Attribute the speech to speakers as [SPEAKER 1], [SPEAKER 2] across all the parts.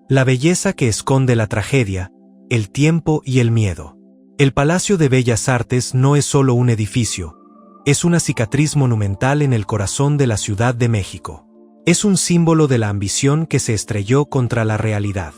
[SPEAKER 1] La belleza que esconde la tragedia, el tiempo y el miedo. El Palacio de Bellas Artes no es solo un edificio, es una cicatriz monumental en el corazón de la Ciudad de México. Es un símbolo de la ambición que se estrelló contra la realidad.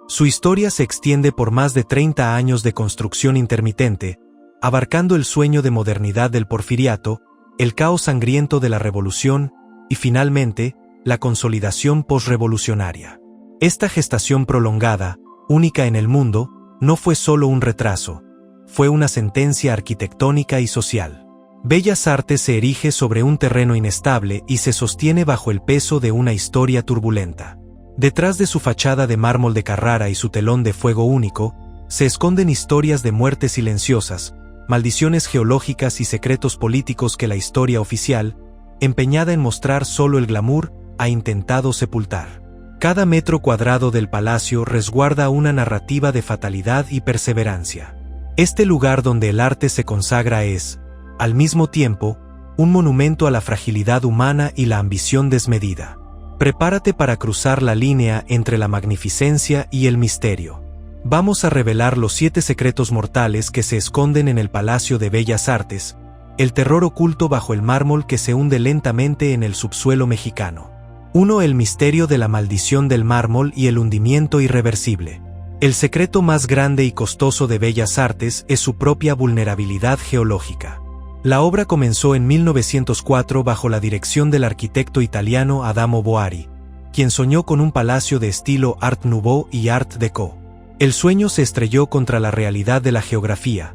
[SPEAKER 1] Su historia se extiende por más de 30 años de construcción intermitente, abarcando el sueño de modernidad del Porfiriato, el caos sangriento de la Revolución y, finalmente, la consolidación posrevolucionaria. Esta gestación prolongada, única en el mundo, no fue solo un retraso, fue una sentencia arquitectónica y social. Bellas Artes se erige sobre un terreno inestable y se sostiene bajo el peso de una historia turbulenta. Detrás de su fachada de mármol de Carrara y su telón de fuego único, se esconden historias de muertes silenciosas, maldiciones geológicas y secretos políticos que la historia oficial, empeñada en mostrar solo el glamour, ha intentado sepultar. Cada metro cuadrado del palacio resguarda una narrativa de fatalidad y perseverancia. Este lugar donde el arte se consagra es, al mismo tiempo, un monumento a la fragilidad humana y la ambición desmedida. Prepárate para cruzar la línea entre la magnificencia y el misterio. Vamos a revelar los 7 secretos mortales que se esconden en el Palacio de Bellas Artes, el terror oculto bajo el mármol que se hunde lentamente en el subsuelo mexicano. 1. El misterio de la maldición del mármol y el hundimiento irreversible. El secreto más grande y costoso de Bellas Artes es su propia vulnerabilidad geológica. La obra comenzó en 1904 bajo la dirección del arquitecto italiano Adamo Boari, quien soñó con un palacio de estilo Art Nouveau y Art Déco. El sueño se estrelló contra la realidad de la geografía.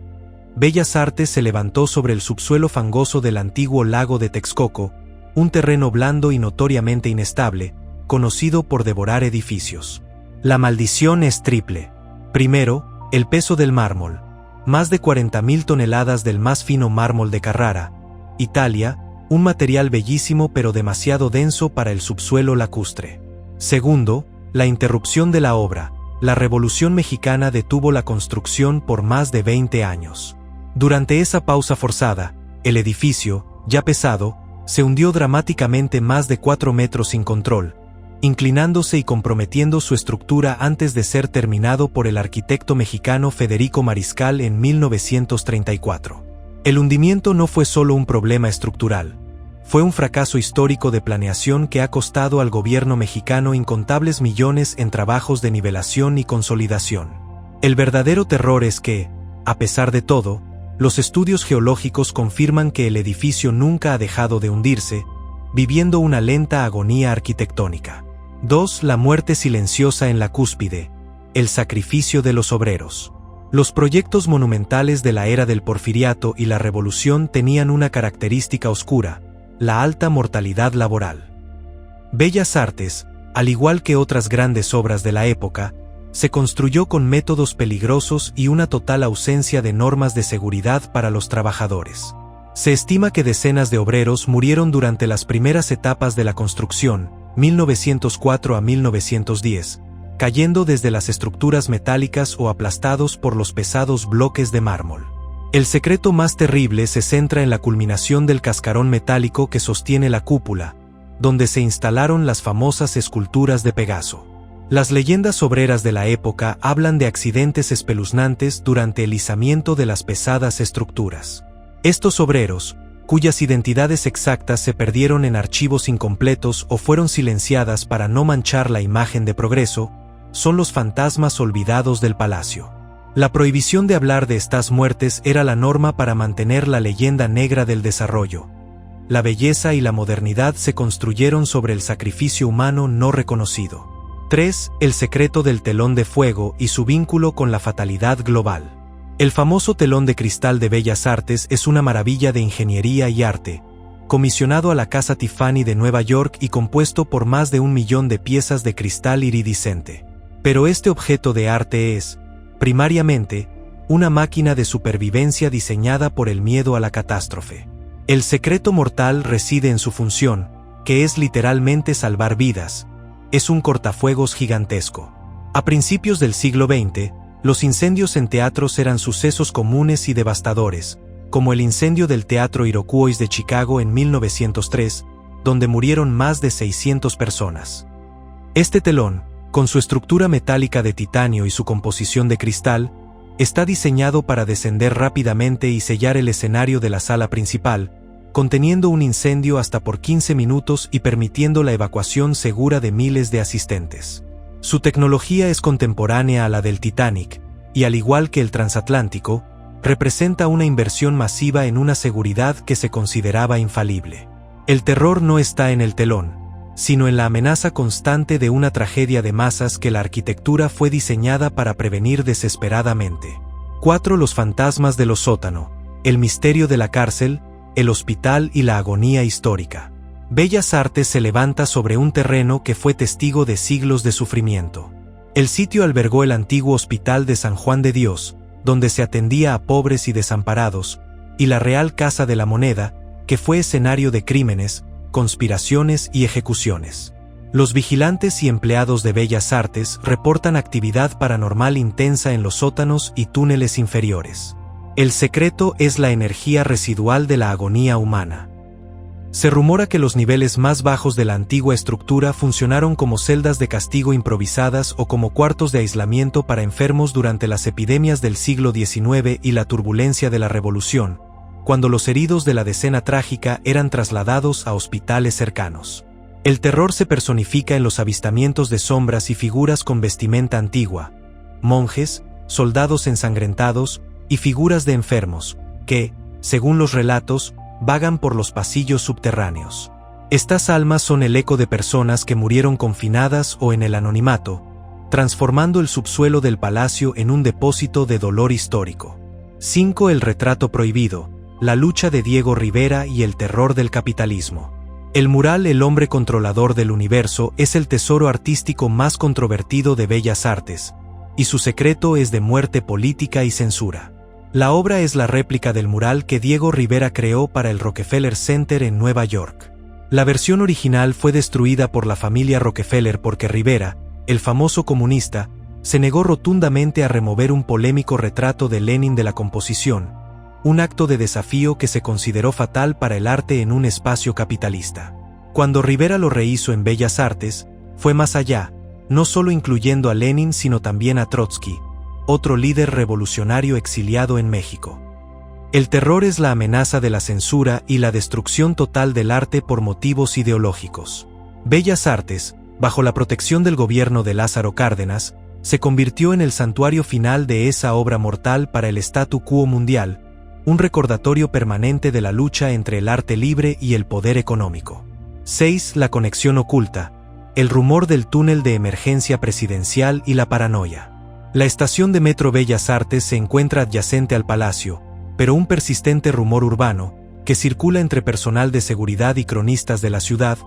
[SPEAKER 1] Bellas Artes se levantó sobre el subsuelo fangoso del antiguo lago de Texcoco, un terreno blando y notoriamente inestable, conocido por devorar edificios. La maldición es triple. Primero, el peso del mármol. Más de 40.000 toneladas del más fino mármol de Carrara, Italia, un material bellísimo pero demasiado denso para el subsuelo lacustre. Segundo, la interrupción de la obra. La Revolución Mexicana detuvo la construcción por más de 20 años. Durante esa pausa forzada, el edificio, ya pesado, se hundió dramáticamente más de 4 metros sin control, inclinándose y comprometiendo su estructura antes de ser terminado por el arquitecto mexicano Federico Mariscal en 1934. El hundimiento no fue solo un problema estructural, fue un fracaso histórico de planeación que ha costado al gobierno mexicano incontables millones en trabajos de nivelación y consolidación. El verdadero terror es que, a pesar de todo, los estudios geológicos confirman que el edificio nunca ha dejado de hundirse, viviendo una lenta agonía arquitectónica. 2. La muerte silenciosa en la cúspide, el sacrificio de los obreros. Los proyectos monumentales de la era del Porfiriato y la Revolución tenían una característica oscura, la alta mortalidad laboral. Bellas Artes, al igual que otras grandes obras de la época, se construyó con métodos peligrosos y una total ausencia de normas de seguridad para los trabajadores. Se estima que decenas de obreros murieron durante las primeras etapas de la construcción, 1904 a 1910, cayendo desde las estructuras metálicas o aplastados por los pesados bloques de mármol. El secreto más terrible se centra en la culminación del cascarón metálico que sostiene la cúpula, donde se instalaron las famosas esculturas de Pegaso. Las leyendas obreras de la época hablan de accidentes espeluznantes durante el izamiento de las pesadas estructuras. Estos obreros, cuyas identidades exactas se perdieron en archivos incompletos o fueron silenciadas para no manchar la imagen de progreso, son los fantasmas olvidados del palacio. La prohibición de hablar de estas muertes era la norma para mantener la leyenda negra del desarrollo. La belleza y la modernidad se construyeron sobre el sacrificio humano no reconocido. 3. El secreto del telón de fuego y su vínculo con la fatalidad global. El famoso telón de cristal de Bellas Artes es una maravilla de ingeniería y arte, comisionado a la Casa Tiffany de Nueva York y compuesto por más de 1 millón de piezas de cristal iridiscente. Pero este objeto de arte es, primariamente, una máquina de supervivencia diseñada por el miedo a la catástrofe. El secreto mortal reside en su función, que es literalmente salvar vidas. Es un cortafuegos gigantesco. A principios del siglo XX, los incendios en teatros eran sucesos comunes y devastadores, como el incendio del Teatro Iroquois de Chicago en 1903, donde murieron más de 600 personas. Este telón, Con su estructura metálica de titanio y su composición de cristal, está diseñado para descender rápidamente y sellar el escenario de la sala principal, conteniendo un incendio hasta por 15 minutos y permitiendo la evacuación segura de miles de asistentes. Su tecnología es contemporánea a la del Titanic, y al igual que el transatlántico, representa una inversión masiva en una seguridad que se consideraba infalible. El terror no está en el telón, sino en la amenaza constante de una tragedia de masas que la arquitectura fue diseñada para prevenir desesperadamente. 4. Los fantasmas de los sótanos, el misterio de la cárcel, el hospital y la agonía histórica. Bellas Artes se levanta sobre un terreno que fue testigo de siglos de sufrimiento. El sitio albergó el antiguo Hospital de San Juan de Dios, donde se atendía a pobres y desamparados, y la Real Casa de la Moneda, que fue escenario de crímenes, conspiraciones y ejecuciones. Los vigilantes y empleados de Bellas Artes reportan actividad paranormal intensa en los sótanos y túneles inferiores. El secreto es la energía residual de la agonía humana. Se rumora que los niveles más bajos de la antigua estructura funcionaron como celdas de castigo improvisadas o como cuartos de aislamiento para enfermos durante las epidemias del siglo XIX y la turbulencia de la Revolución, cuando los heridos de la decena trágica eran trasladados a hospitales cercanos. El terror se personifica en los avistamientos de sombras y figuras con vestimenta antigua, monjes, soldados ensangrentados y figuras de enfermos, que, según los relatos, vagan por los pasillos subterráneos. Estas almas son el eco de personas que murieron confinadas o en el anonimato, transformando el subsuelo del palacio en un depósito de dolor histórico. 5. El retrato prohibido, la lucha de Diego Rivera y el terror del capitalismo. El mural El hombre controlador del universo es el tesoro artístico más controvertido de Bellas Artes, y su secreto es de muerte política y censura. La obra es la réplica del mural que Diego Rivera creó para el Rockefeller Center en Nueva York. La versión original fue destruida por la familia Rockefeller porque Rivera, el famoso comunista, se negó rotundamente a remover un polémico retrato de Lenin de la composición, un acto de desafío que se consideró fatal para el arte en un espacio capitalista. Cuando Rivera lo rehizo en Bellas Artes, fue más allá, no solo incluyendo a Lenin sino también a Trotsky, otro líder revolucionario exiliado en México. El terror es la amenaza de la censura y la destrucción total del arte por motivos ideológicos. Bellas Artes, bajo la protección del gobierno de Lázaro Cárdenas, se convirtió en el santuario final de esa obra mortal para el statu quo mundial, un recordatorio permanente de la lucha entre el arte libre y el poder económico. 6. La conexión oculta, el rumor del túnel de emergencia presidencial y la paranoia. La estación de Metro Bellas Artes se encuentra adyacente al palacio, pero un persistente rumor urbano, que circula entre personal de seguridad y cronistas de la ciudad,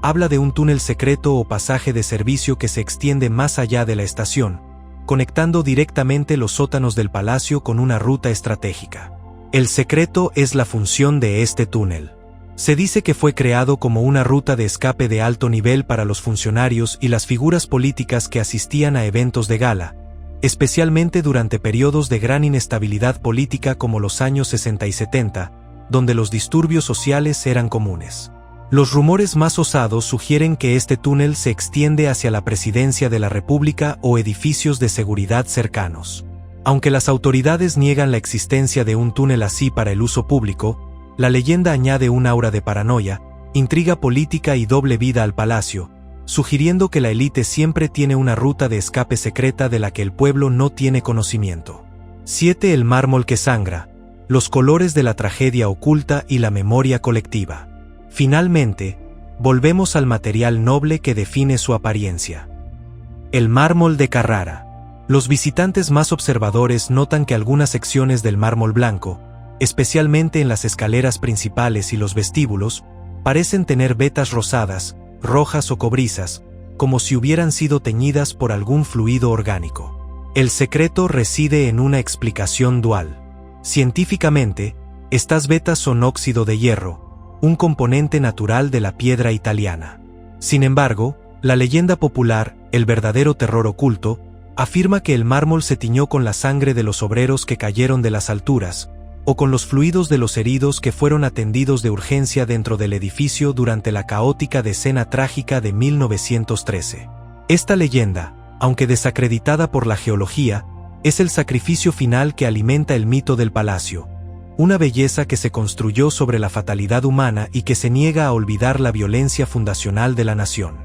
[SPEAKER 1] habla de un túnel secreto o pasaje de servicio que se extiende más allá de la estación, conectando directamente los sótanos del palacio con una ruta estratégica. El secreto es la función de este túnel. Se dice que fue creado como una ruta de escape de alto nivel para los funcionarios y las figuras políticas que asistían a eventos de gala, especialmente durante periodos de gran inestabilidad política como los años 60 y 70, donde los disturbios sociales eran comunes. Los rumores más osados sugieren que este túnel se extiende hacia la Presidencia de la República o edificios de seguridad cercanos. Aunque las autoridades niegan la existencia de un túnel así para el uso público, la leyenda añade un aura de paranoia, intriga política y doble vida al palacio, sugiriendo que la élite siempre tiene una ruta de escape secreta de la que el pueblo no tiene conocimiento. 7. El mármol que sangra, los colores de la tragedia oculta y la memoria colectiva. Finalmente, volvemos al material noble que define su apariencia. El mármol de Carrara. Los visitantes más observadores notan que algunas secciones del mármol blanco, especialmente en las escaleras principales y los vestíbulos, parecen tener vetas rosadas, rojas o cobrizas, como si hubieran sido teñidas por algún fluido orgánico. El secreto reside en una explicación dual. Científicamente, estas vetas son óxido de hierro, un componente natural de la piedra italiana. Sin embargo, la leyenda popular, el verdadero terror oculto, afirma que el mármol se tiñó con la sangre de los obreros que cayeron de las alturas, o con los fluidos de los heridos que fueron atendidos de urgencia dentro del edificio durante la caótica decena trágica de 1913. Esta leyenda, aunque desacreditada por la geología, es el sacrificio final que alimenta el mito del palacio, una belleza que se construyó sobre la fatalidad humana y que se niega a olvidar la violencia fundacional de la nación.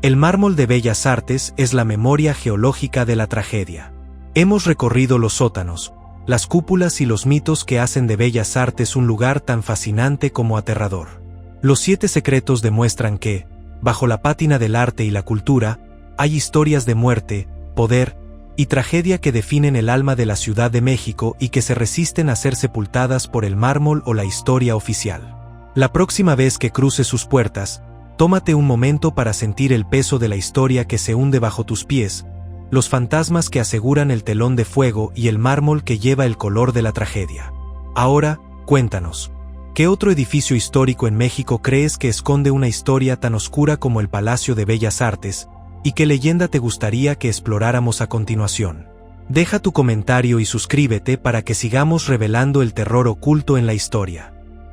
[SPEAKER 1] El mármol de Bellas Artes es la memoria geológica de la tragedia. Hemos recorrido los sótanos, las cúpulas y los mitos que hacen de Bellas Artes un lugar tan fascinante como aterrador. Los 7 secretos demuestran que, bajo la pátina del arte y la cultura, hay historias de muerte, poder y tragedia que definen el alma de la Ciudad de México y que se resisten a ser sepultadas por el mármol o la historia oficial. La próxima vez que cruces sus puertas, tómate un momento para sentir el peso de la historia que se hunde bajo tus pies, los fantasmas que aseguran el telón de fuego y el mármol que lleva el color de la tragedia. Ahora, cuéntanos, ¿qué otro edificio histórico en México crees que esconde una historia tan oscura como el Palacio de Bellas Artes? ¿Y qué leyenda te gustaría que exploráramos a continuación? Deja tu comentario y suscríbete para que sigamos revelando el terror oculto en la historia.